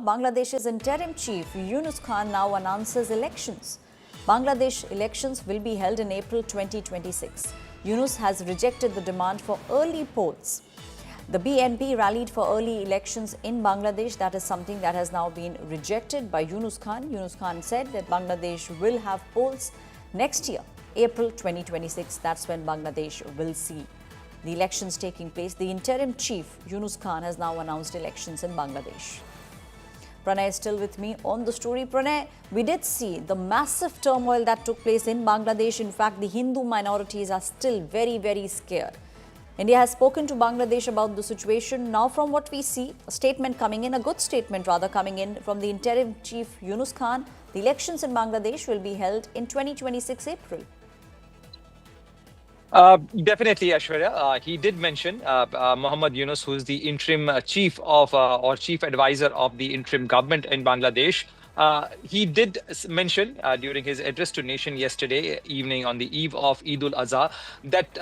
Bangladesh's interim chief Yunus Khan now announces elections. Bangladesh elections will be held in April 2026. Yunus has rejected the demand for early polls. The BNP rallied for early elections in Bangladesh. That is something that has now been rejected by Yunus Khan. Yunus Khan said that Bangladesh will have polls next year, April 2026. That's when Bangladesh will see the elections taking place. The interim chief, Yunus Khan, has now announced elections in Bangladesh. Pranay is still with me on the story. Pranay, we did see the massive turmoil that took place in Bangladesh. In fact, the Hindu minorities are still very, very scared. India has spoken to Bangladesh about the situation. Now, from what we see, a statement coming in, a good statement rather, coming in from the interim chief, Yunus Khan. The elections in Bangladesh will be held in 2026 April. Definitely, Ashwarya. He did mention Mohammad Yunus, who is the interim chief of or chief advisor of the interim government in Bangladesh. He did mention during his address to nation yesterday evening on the eve of Eid al-Azha that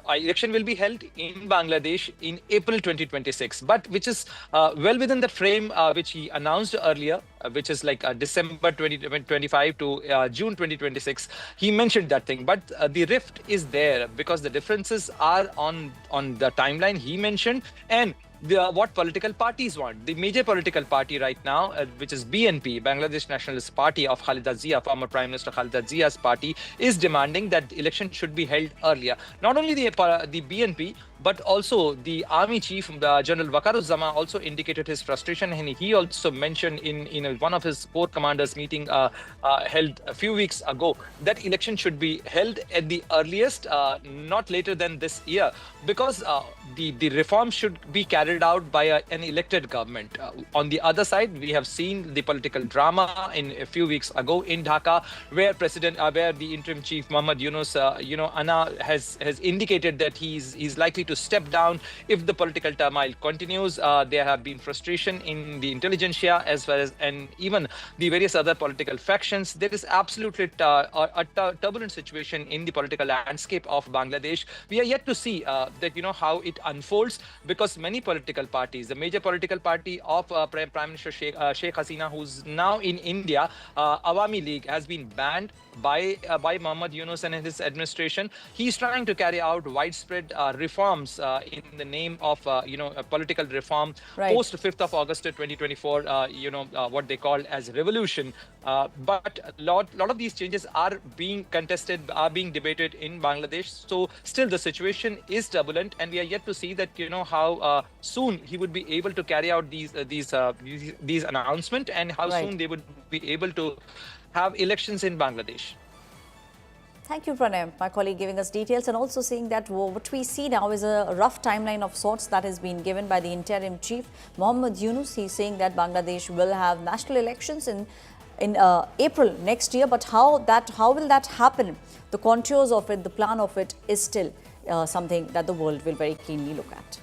election will be held in Bangladesh in April 2026, but which is well within the frame which he announced earlier, which is like December 2025 to June 2026. He mentioned that thing, but the rift is there because the differences are on the timeline he mentioned and what political parties want. The major political party right now, which is BNP, Bangladesh Nationalist Party of Khaleda Zia, former Prime Minister Khaleda Zia's party, is demanding that the election should be held earlier. Not only the BNP, but also the army chief, General Wakaruzzama, also indicated his frustration, and he also mentioned in one of his corps commanders meeting held a few weeks ago that election should be held at the earliest, not later than this year, because the reform should be carried out by an elected government. On the other side, we have seen the political drama in a few weeks ago in Dhaka, where where the interim chief Mohammad Yunus, Anna has indicated that he's likely to step down if the political turmoil continues. There have been frustration in the intelligentsia as well as and even the various other political factions. There is absolutely a turbulent situation in the political landscape of Bangladesh. We are yet to see that how it unfolds, because many political parties, the major political party of Prime Minister Sheikh Hasina, who's now in India, Awami League, has been banned by Mohammad Yunus and his administration. He's trying to carry out widespread reforms in the name of a political reform post 5th of August 2024, what they call as revolution. But a lot of these changes are being contested, are being debated in Bangladesh. So still the situation is turbulent, and we are yet to see that how soon he would be able to carry out these announcements, and how soon they would be able to have elections in Bangladesh. Thank you, Pranay, my colleague, giving us details, and also saying that what we see now is a rough timeline of sorts that has been given by the interim chief, Mohammad Yunus. He's saying that Bangladesh will have national elections in April next year, but how will that happen? The contours of it, the plan of it is still something that the world will very keenly look at.